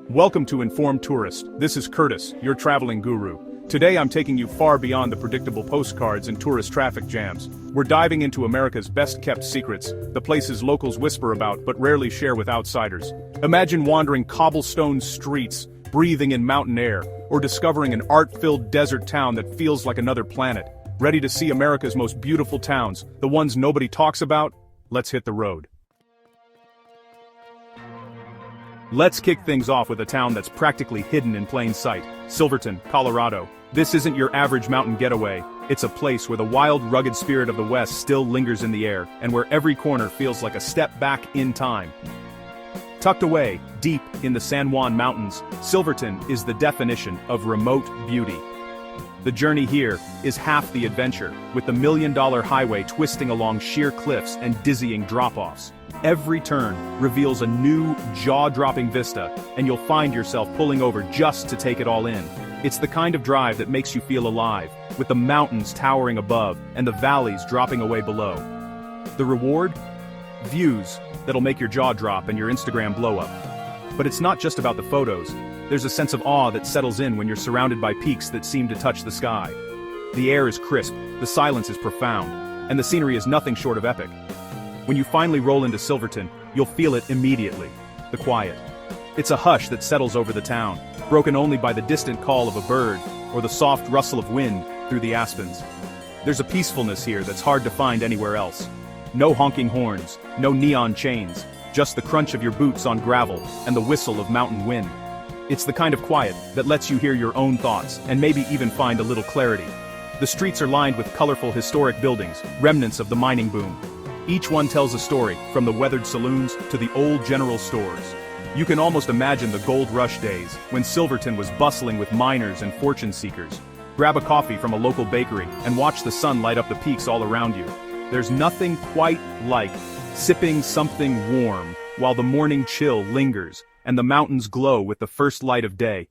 Welcome to Informed Tourist. This is Curtis, your traveling guru. Today I'm taking you far beyond the predictable postcards and tourist traffic jams. We're diving into America's best-kept secrets, the places locals whisper about but rarely share with outsiders. Imagine wandering cobblestone streets, breathing in mountain air, or discovering an art-filled desert town that feels like another planet. Ready to see America's most beautiful towns, the ones nobody talks about? Let's hit the road. Let's kick things off with a town that's practically hidden in plain sight, Silverton, Colorado. This isn't your average mountain getaway. It's a place where the wild, rugged spirit of the West still lingers in the air, and where every corner feels like a step back in time. Tucked away, deep in the San Juan Mountains, Silverton is the definition of remote beauty. The journey here is half the adventure, with the million-dollar highway twisting along sheer cliffs and dizzying drop-offs. Every turn reveals a new, jaw-dropping vista, and you'll find yourself pulling over just to take it all in. It's the kind of drive that makes you feel alive, with the mountains towering above and the valleys dropping away below. The reward? Views that'll make your jaw drop and your Instagram blow up. But it's not just about the photos. There's a sense of awe that settles in when you're surrounded by peaks that seem to touch the sky. The air is crisp, the silence is profound, and the scenery is nothing short of epic. When you finally roll into Silverton, you'll feel it immediately. The quiet. It's a hush that settles over the town, broken only by the distant call of a bird, or the soft rustle of wind through the aspens. There's a peacefulness here that's hard to find anywhere else. No honking horns, no neon chains, just the crunch of your boots on gravel and the whistle of mountain wind. It's the kind of quiet that lets you hear your own thoughts and maybe even find a little clarity. The streets are lined with colorful historic buildings, remnants of the mining boom. Each one tells a story, from the weathered saloons to the old general stores. You can almost imagine the gold rush days, when Silverton was bustling with miners and fortune seekers. Grab a coffee from a local bakery and watch the sun light up the peaks all around you. There's nothing quite like sipping something warm while the morning chill lingers and the mountains glow with the first light of day.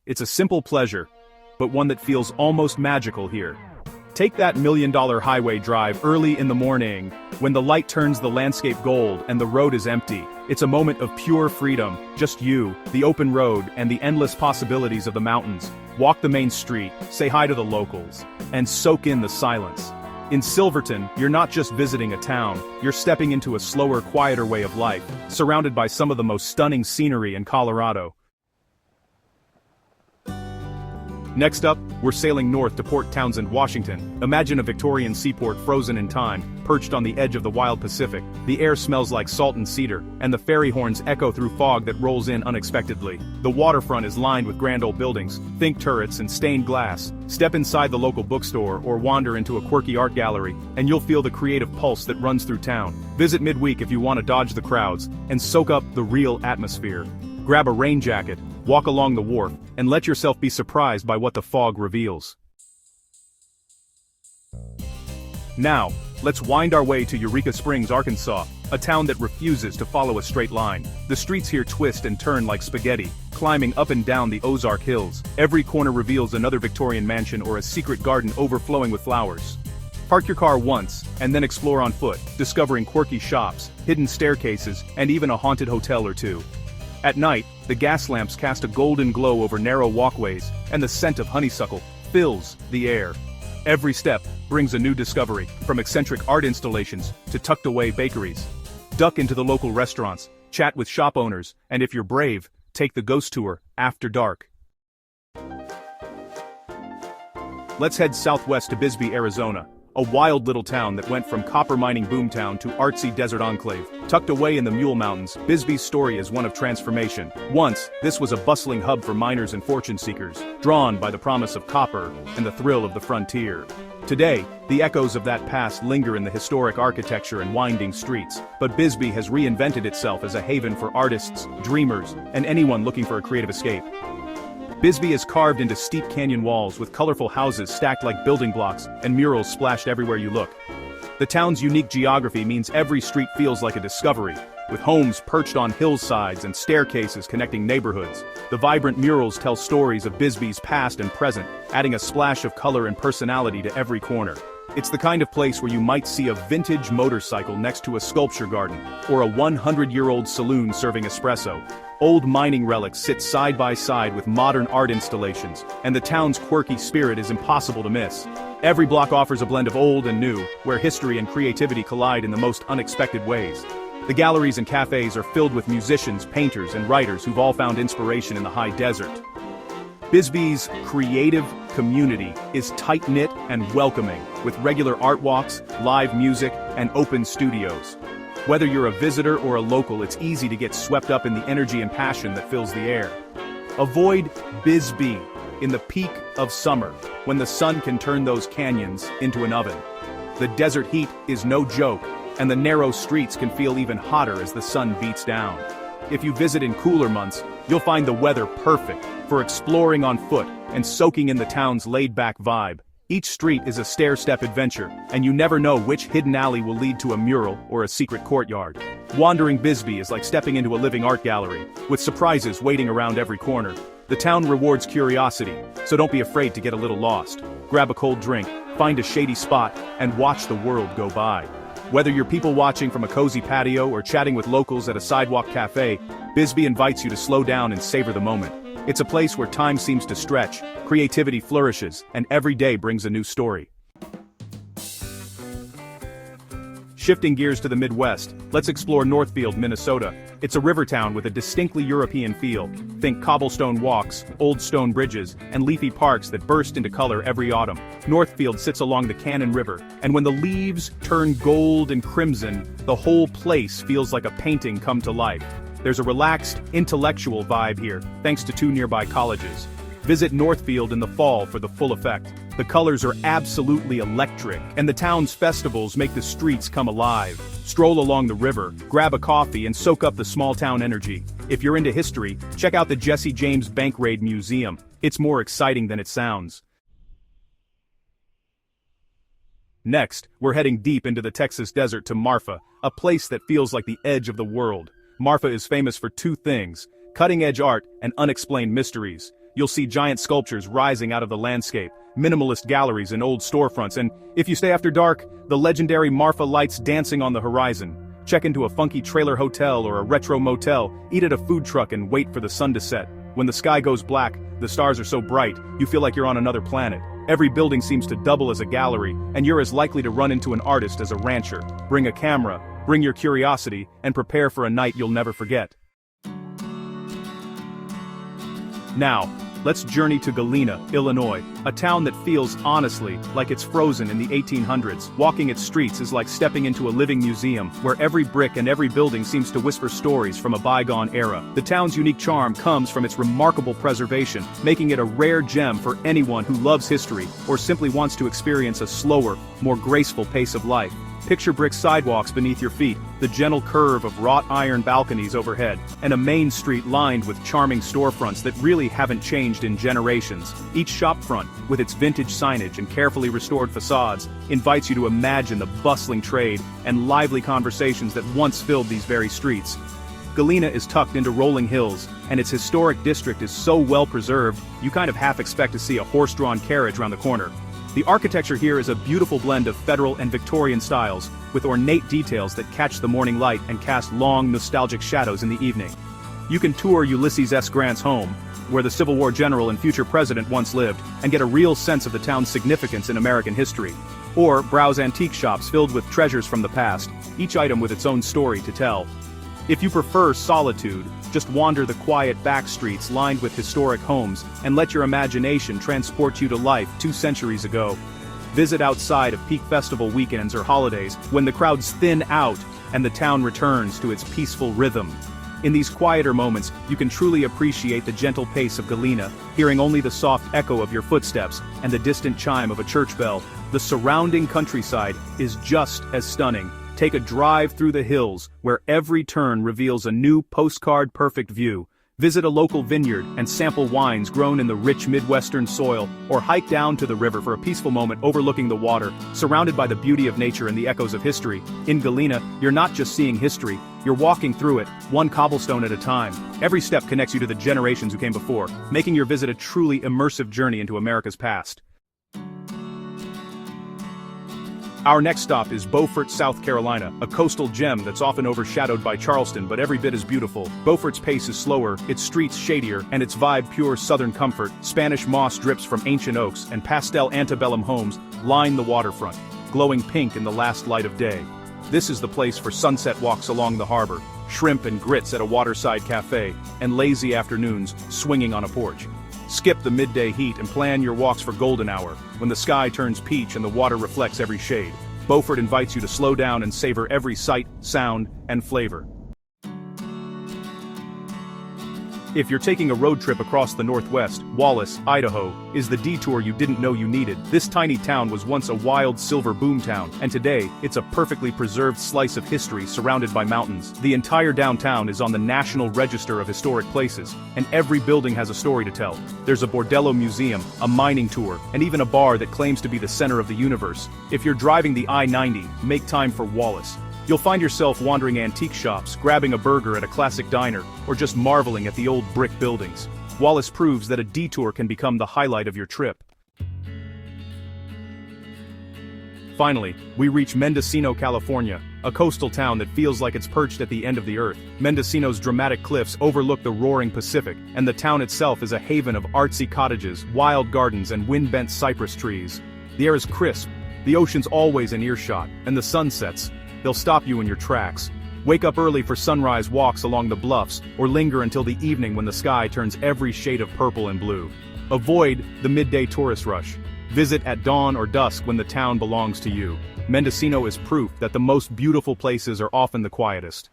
It's a simple pleasure, but one that feels almost magical here. Take that million-dollar highway drive early in the morning, when the light turns the landscape gold and the road is empty. It's a moment of pure freedom, just you, the open road, and the endless possibilities of the mountains. Walk the main street, say hi to the locals, and soak in the silence. In Silverton, you're not just visiting a town, you're stepping into a slower, quieter way of life, surrounded by some of the most stunning scenery in Colorado. Next up, we're sailing north to Port Townsend, Washington. Imagine a Victorian seaport frozen in time, perched on the edge of the wild Pacific. The air smells like salt and cedar, and the ferry horns echo through fog that rolls in unexpectedly. The waterfront is lined with grand old buildings, think turrets and stained glass. Step inside the local bookstore or wander into a quirky art gallery, and you'll feel the creative pulse that runs through town. Visit midweek if you want to dodge the crowds and soak up the real atmosphere. Grab a rain jacket, walk along the wharf, and let yourself be surprised by what the fog reveals. Now, let's wind our way to Eureka Springs, Arkansas, a town that refuses to follow a straight line. The streets here twist and turn like spaghetti, climbing up and down the Ozark Hills. Every corner reveals another Victorian mansion or a secret garden overflowing with flowers. Park your car once, and then explore on foot, discovering quirky shops, hidden staircases, and even a haunted hotel or two. At night, the gas lamps cast a golden glow over narrow walkways, and the scent of honeysuckle fills the air. Every step brings a new discovery, from eccentric art installations to tucked-away bakeries. Duck into the local restaurants, chat with shop owners, and if you're brave, take the ghost tour after dark. Let's head southwest to Bisbee, Arizona, a wild little town that went from copper mining boomtown to artsy desert enclave. Tucked away in the Mule Mountains, Bisbee's story is one of transformation. Once, this was a bustling hub for miners and fortune seekers, drawn by the promise of copper and the thrill of the frontier. Today, the echoes of that past linger in the historic architecture and winding streets, but Bisbee has reinvented itself as a haven for artists, dreamers, and anyone looking for a creative escape. Bisbee is carved into steep canyon walls with colorful houses stacked like building blocks and murals splashed everywhere you look. The town's unique geography means every street feels like a discovery, with homes perched on hillsides and staircases connecting neighborhoods. The vibrant murals tell stories of Bisbee's past and present, adding a splash of color and personality to every corner. It's the kind of place where you might see a vintage motorcycle next to a sculpture garden, or a 100-year-old saloon serving espresso. Old mining relics sit side by side with modern art installations, and the town's quirky spirit is impossible to miss. Every block offers a blend of old and new, where history and creativity collide in the most unexpected ways. The galleries and cafes are filled with musicians, painters, and writers who've all found inspiration in the high desert. Bisbee's creative community is tight-knit and welcoming, with regular art walks, live music, and open studios. Whether you're a visitor or a local, it's easy to get swept up in the energy and passion that fills the air. Avoid Bisbee in the peak of summer, when the sun can turn those canyons into an oven. The desert heat is no joke, and the narrow streets can feel even hotter as the sun beats down. If you visit in cooler months, you'll find the weather perfect for exploring on foot and soaking in the town's laid-back vibe. Each street is a stair-step adventure, and you never know which hidden alley will lead to a mural or a secret courtyard. Wandering Bisbee is like stepping into a living art gallery, with surprises waiting around every corner. The town rewards curiosity, so don't be afraid to get a little lost. Grab a cold drink, find a shady spot, and watch the world go by. Whether you're people watching from a cozy patio or chatting with locals at a sidewalk cafe, Bisbee invites you to slow down and savor the moment. It's a place where time seems to stretch, creativity flourishes, and every day brings a new story. Shifting gears to the Midwest, let's explore Northfield, Minnesota. It's a river town with a distinctly European feel. Think cobblestone walks, old stone bridges, and leafy parks that burst into color every autumn. Northfield sits along the Cannon River, and when the leaves turn gold and crimson, the whole place feels like a painting come to life. There's a relaxed, intellectual vibe here, thanks to 2 nearby colleges. Visit Northfield in the fall for the full effect. The colors are absolutely electric, and the town's festivals make the streets come alive. Stroll along the river, grab a coffee, and soak up the small-town energy. If you're into history, check out the Jesse James Bank Raid Museum. It's more exciting than it sounds. Next, we're heading deep into the Texas desert to Marfa, a place that feels like the edge of the world. Marfa is famous for 2 things: cutting-edge art and unexplained mysteries. You'll see giant sculptures rising out of the landscape, minimalist galleries and old storefronts, and, if you stay after dark, the legendary Marfa lights dancing on the horizon. Check into a funky trailer hotel or a retro motel, eat at a food truck and wait for the sun to set. When the sky goes black, the stars are so bright, you feel like you're on another planet. Every building seems to double as a gallery, and you're as likely to run into an artist as a rancher. Bring a camera, bring your curiosity, and prepare for a night you'll never forget. Now, let's journey to Galena, Illinois, a town that feels, honestly, like it's frozen in the 1800s. Walking its streets is like stepping into a living museum, where every brick and every building seems to whisper stories from a bygone era. The town's unique charm comes from its remarkable preservation, making it a rare gem for anyone who loves history or simply wants to experience a slower, more graceful pace of life. Picture brick sidewalks beneath your feet, the gentle curve of wrought iron balconies overhead, and a main street lined with charming storefronts that really haven't changed in generations. Each shopfront, with its vintage signage and carefully restored facades, invites you to imagine the bustling trade and lively conversations that once filled these very streets. Galena is tucked into rolling hills, and its historic district is so well preserved, you kind of half expect to see a horse-drawn carriage around the corner. The architecture here is a beautiful blend of Federal and Victorian styles, with ornate details that catch the morning light and cast long, nostalgic shadows in the evening. You can tour Ulysses S. Grant's home, where the Civil War general and future president once lived, and get a real sense of the town's significance in American history. Or browse antique shops filled with treasures from the past, each item with its own story to tell. If you prefer solitude, just wander the quiet back streets lined with historic homes and let your imagination transport you to life 2 centuries ago. Visit outside of peak festival weekends or holidays when the crowds thin out and the town returns to its peaceful rhythm. In these quieter moments, you can truly appreciate the gentle pace of Galena, hearing only the soft echo of your footsteps and the distant chime of a church bell. The surrounding countryside is just as stunning. Take a drive through the hills, where every turn reveals a new postcard-perfect view. Visit a local vineyard and sample wines grown in the rich Midwestern soil, or hike down to the river for a peaceful moment overlooking the water, surrounded by the beauty of nature and the echoes of history. In Galena, you're not just seeing history, you're walking through it, one cobblestone at a time. Every step connects you to the generations who came before, making your visit a truly immersive journey into America's past. Our next stop is Beaufort, South Carolina, a coastal gem that's often overshadowed by Charleston but every bit as beautiful. Beaufort's pace is slower, its streets shadier, and its vibe pure southern comfort. Spanish moss drips from ancient oaks, and pastel antebellum homes line the waterfront, glowing pink in the last light of day. This is the place for sunset walks along the harbor, shrimp and grits at a waterside cafe, and lazy afternoons swinging on a porch. Skip the midday heat and plan your walks for golden hour, when the sky turns peach and the water reflects every shade. Beaufort invites you to slow down and savor every sight, sound, and flavor. If you're taking a road trip across the Northwest, Wallace, Idaho, is the detour you didn't know you needed. This tiny town was once a wild silver boom town, and today, it's a perfectly preserved slice of history surrounded by mountains. The entire downtown is on the National Register of Historic Places, and every building has a story to tell. There's a bordello museum, a mining tour, and even a bar that claims to be the center of the universe. If you're driving the I-90, make time for Wallace. You'll find yourself wandering antique shops, grabbing a burger at a classic diner, or just marveling at the old brick buildings. Wallace proves that a detour can become the highlight of your trip. Finally, we reach Mendocino, California, a coastal town that feels like it's perched at the end of the earth. Mendocino's dramatic cliffs overlook the roaring Pacific, and the town itself is a haven of artsy cottages, wild gardens, and wind-bent cypress trees. The air is crisp, the ocean's always in earshot, and the sunsets, they'll stop you in your tracks. Wake up early for sunrise walks along the bluffs, or linger until the evening when the sky turns every shade of purple and blue. Avoid the midday tourist rush. Visit at dawn or dusk when the town belongs to you. Mendocino is proof that the most beautiful places are often the quietest.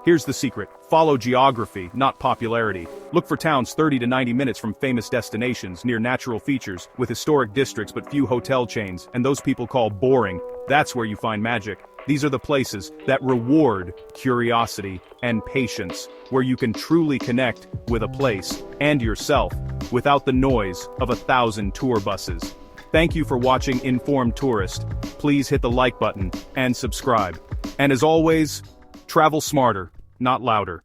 Here's the secret: follow geography, not popularity. Look for towns 30 to 90 minutes from famous destinations, near natural features, with historic districts but few hotel chains, and those people call boring. That's where you find magic. These are the places that reward curiosity and patience, where you can truly connect with a place and yourself without the noise of 1,000 tour buses. Thank you for watching Informed Tourist. Please hit the like button and subscribe. And as always, travel smarter, not louder.